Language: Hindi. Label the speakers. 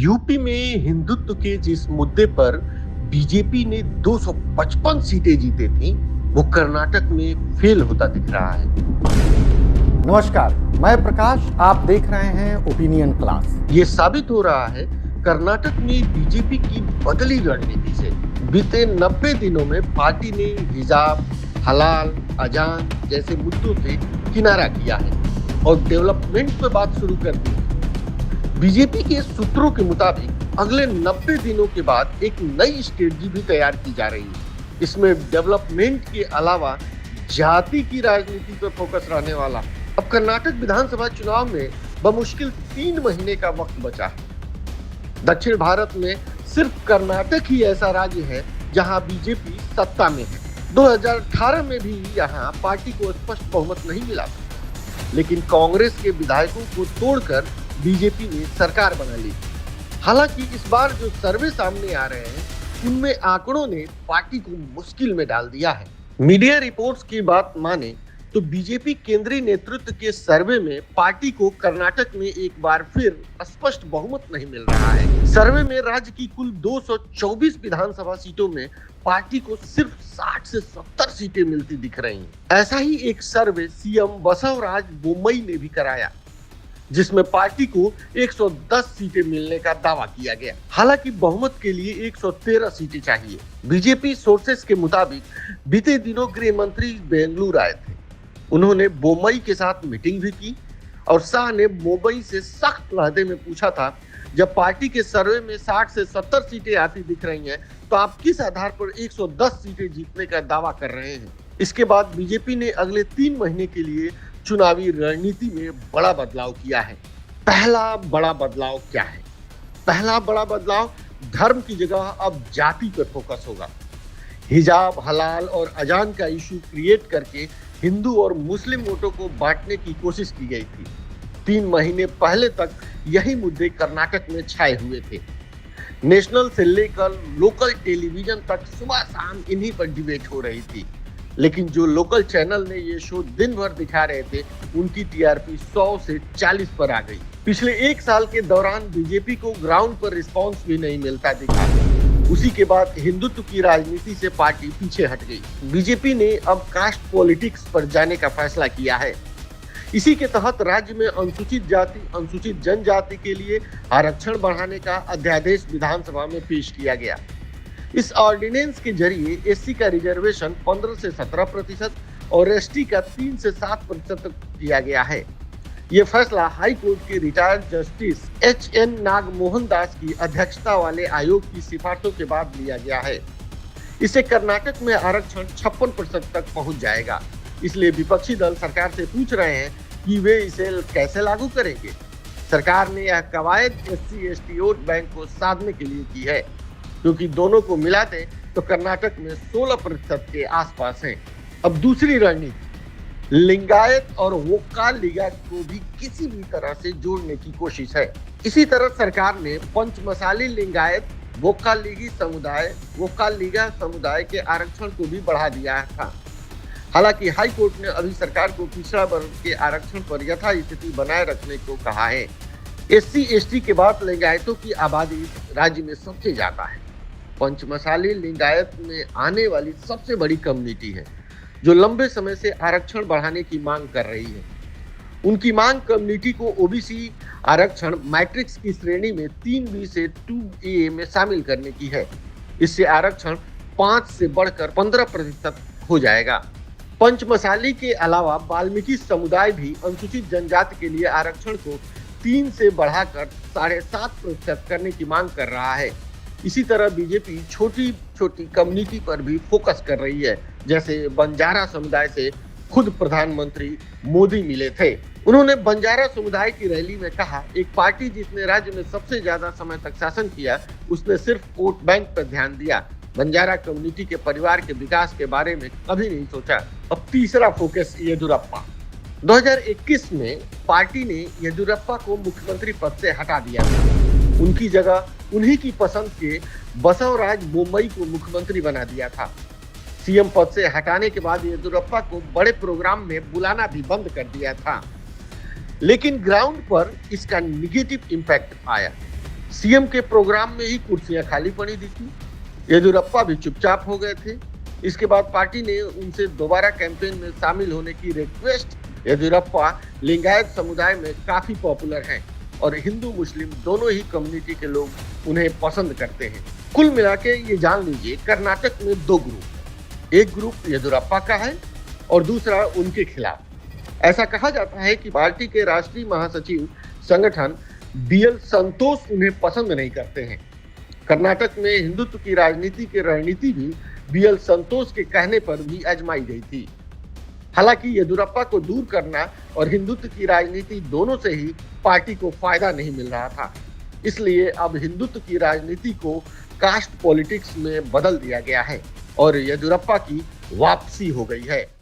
Speaker 1: यूपी में हिंदुत्व के जिस मुद्दे पर बीजेपी ने 255 सीटें जीती थी, वो कर्नाटक में फेल होता दिख रहा है।
Speaker 2: नमस्कार, मैं प्रकाश, आप देख रहे हैं ओपिनियन क्लास।
Speaker 1: ये साबित हो रहा है कर्नाटक में बीजेपी की बदली रणनीति से। बीते 90 दिनों में पार्टी ने हिजाब, हलाल, अजान जैसे मुद्दों से किनारा किया है और डेवलपमेंट पर बात शुरू कर दी है। बीजेपी के सूत्रों के मुताबिक अगले 90 दिनों के बाद एक नई स्ट्रेटजी भी तैयार की जा रही है। इसमें डेवलपमेंट के अलावा जाति की राजनीति पर फोकस रहने वाला। अब कर्नाटक विधानसभा चुनाव में बमुश्किल 3 महीने का वक्त बचा है। दक्षिण भारत में सिर्फ कर्नाटक ही ऐसा राज्य है जहां बीजेपी सत्ता में है। 2018 में भी यहां पार्टी को स्पष्ट बहुमत नहीं मिला था, लेकिन कांग्रेस के विधायकों को तोड़कर बीजेपी ने सरकार बना ली। हालांकि इस बार जो सर्वे सामने आ रहे हैं, उनमें आंकड़ों ने पार्टी को मुश्किल में डाल दिया है। मीडिया रिपोर्ट्स की बात माने तो बीजेपी केंद्रीय नेतृत्व के सर्वे में पार्टी को कर्नाटक में एक बार फिर स्पष्ट बहुमत नहीं मिल रहा है। सर्वे में राज्य की कुल 224 विधानसभा सीटों में पार्टी को सिर्फ 60 से 70 सीटें मिलती दिख रही हैं। ऐसा ही एक सर्वे सीएम बसवराज बोम्मई ने भी कराया, जिसमें पार्टी को 110 सीटें मिलने का दावा किया गया। हालांकि बहुमत के लिए 113 सीटें चाहिए। बीजेपी सोर्सेस के मुताबिक बीते दिनों गृह मंत्री बेंगलुरु आए थे। उन्होंने बोम्मई के साथ मीटिंग भी की और शाह ने बोम्मई से सख्त लहजे में पूछा था, जब पार्टी के सर्वे में 60 से 70 सीटें आती दिख रही हैं, तो आप किस आधार पर 110 सीटें जीतने का दावा कर रहे हैं। इसके बाद बीजेपी ने अगले 3 महीने के लिए चुनावी रणनीति में बड़ा बदलाव किया है। पहला बड़ा बदलाव क्या है? पहला बड़ा बदलाव धर्म की जगह अब जाति पर फोकस होगा। हिजाब, हलाल और अजान का इशू क्रिएट करके हिंदू और मुस्लिम वोटों को बांटने की कोशिश की गई थी। 3 महीने पहले तक यही मुद्दे कर्नाटक में छाए हुए थे। नेशनल से लेकर लोकल टेलीविजन तक सुबह शाम इन्हीं पर डिबेट हो रही थी, लेकिन जो लोकल चैनल ने ये शो दिन भर दिखा रहे थे, उनकी टीआरपी 100 से 40 पर आ गई। पिछले 1 साल के दौरान बीजेपी को ग्राउंड पर रिस्पांस भी नहीं मिलता दिखा। उसी के बाद हिंदुत्व की राजनीति से पार्टी पीछे हट गई। बीजेपी ने अब कास्ट पॉलिटिक्स पर जाने का फैसला किया है। इसी के तहत राज्य में अनुसूचित जाति, अनुसूचित जनजाति के लिए आरक्षण बढ़ाने का अध्यादेश विधानसभा में पेश किया गया। इस ऑर्डिनेंस के जरिए एससी का रिजर्वेशन 15 से 17% और एसटी का 3 से 7% तक किया गया है। ये फैसला हाई कोर्ट के रिटायर्ड जस्टिस एचएन नागमोहन दास की अध्यक्षता वाले आयोग की सिफारिशों के बाद लिया गया है। इससे कर्नाटक में आरक्षण 56% तक पहुंच जाएगा। इसलिए विपक्षी दल सरकार से पूछ रहे हैं कि वे इसे कैसे लागू करेंगे। सरकार ने यह कवायद एससी एसटी वोट बैंक को साधने के लिए की है, क्योंकि दोनों को मिला दें तो कर्नाटक में 16% के आसपास है। अब दूसरी रणनीति, लिंगायत और वोक्कालिगा को भी किसी भी तरह से जोड़ने की कोशिश है। इसी तरह सरकार ने पंचमसाली लिंगायत, वोक्कालिगा समुदाय के आरक्षण को भी बढ़ा दिया था। हालांकि हाई कोर्ट ने अभी सरकार को पिछड़ा वर्ग के आरक्षण पर यथास्थिति बनाए रखने को कहा है। एससी एसटी के बाद लिंगायतों की आबादी राज्य में सबसे ज्यादा है। पंचमसाली लिंगायत में आने वाली सबसे बड़ी कम्युनिटी है, जो लंबे समय से आरक्षण बढ़ाने की मांग कर रही है। उनकी मांग कम्युनिटी को ओबीसी आरक्षण मैट्रिक्स की श्रेणी में 3B से 2A में शामिल करने की है। इससे आरक्षण 5 से बढ़कर 15% हो जाएगा। पंचमसाली के अलावा वाल्मीकि समुदाय भी अनुसूचित जनजाति के लिए आरक्षण को 3 से बढ़ाकर 7.5% करने की मांग कर रहा है। इसी तरह बीजेपी छोटी छोटी कम्युनिटी पर भी फोकस कर रही है। जैसे बंजारा समुदाय से खुद प्रधानमंत्री मोदी मिले थे। उन्होंने बंजारा समुदाय की रैली में कहा, एक पार्टी जिसने राज्य में सबसे ज्यादा समय तक शासन किया, उसने सिर्फ वोट बैंक पर ध्यान दिया, बंजारा कम्युनिटी के परिवार के विकास के बारे में कभी नहीं सोचा। अब तीसरा फोकस येदियुरप्पा। 2021 में पार्टी ने येदियुरप्पा को मुख्यमंत्री पद से हटा दिया था। उनकी जगह उन्हीं की पसंद के बसवराज बोम्मई को मुख्यमंत्री बना दिया था। सीएम पद से हटाने के बाद येदियुरप्पा को बड़े प्रोग्राम में बुलाना भी बंद कर दिया था। लेकिन ग्राउंड पर इसका निगेटिव इम्पैक्ट आया। सीएम के प्रोग्राम में ही कुर्सियां खाली पड़ी दिखी। येदियुरप्पा भी चुपचाप हो गए थे। इसके बाद पार्टी ने उनसे दोबारा कैंपेन में शामिल होने की रिक्वेस्ट। येदियुरप्पा लिंगायत समुदाय में काफी पॉपुलर हैं और हिंदू मुस्लिम दोनों ही कम्युनिटी के लोग उन्हें पसंद करते हैं। कुल मिला के ये जान लीजिए, कर्नाटक में दो ग्रुप हैं। एक ग्रुप येदियुरप्पा का है और दूसरा उनके खिलाफ। ऐसा कहा जाता है कि पार्टी के राष्ट्रीय महासचिव संगठन बीएल संतोष उन्हें पसंद नहीं करते हैं। कर्नाटक में हिंदुत्व की राजनीति की रणनीति भी बीएल संतोष के कहने पर भी आजमाई गई थी। हालांकि येदियुरप्पा को दूर करना और हिंदुत्व की राजनीति दोनों से ही पार्टी को फायदा नहीं मिल रहा था। इसलिए अब हिंदुत्व की राजनीति को कास्ट पॉलिटिक्स में बदल दिया गया है और येदियुरप्पा की वापसी हो गई है।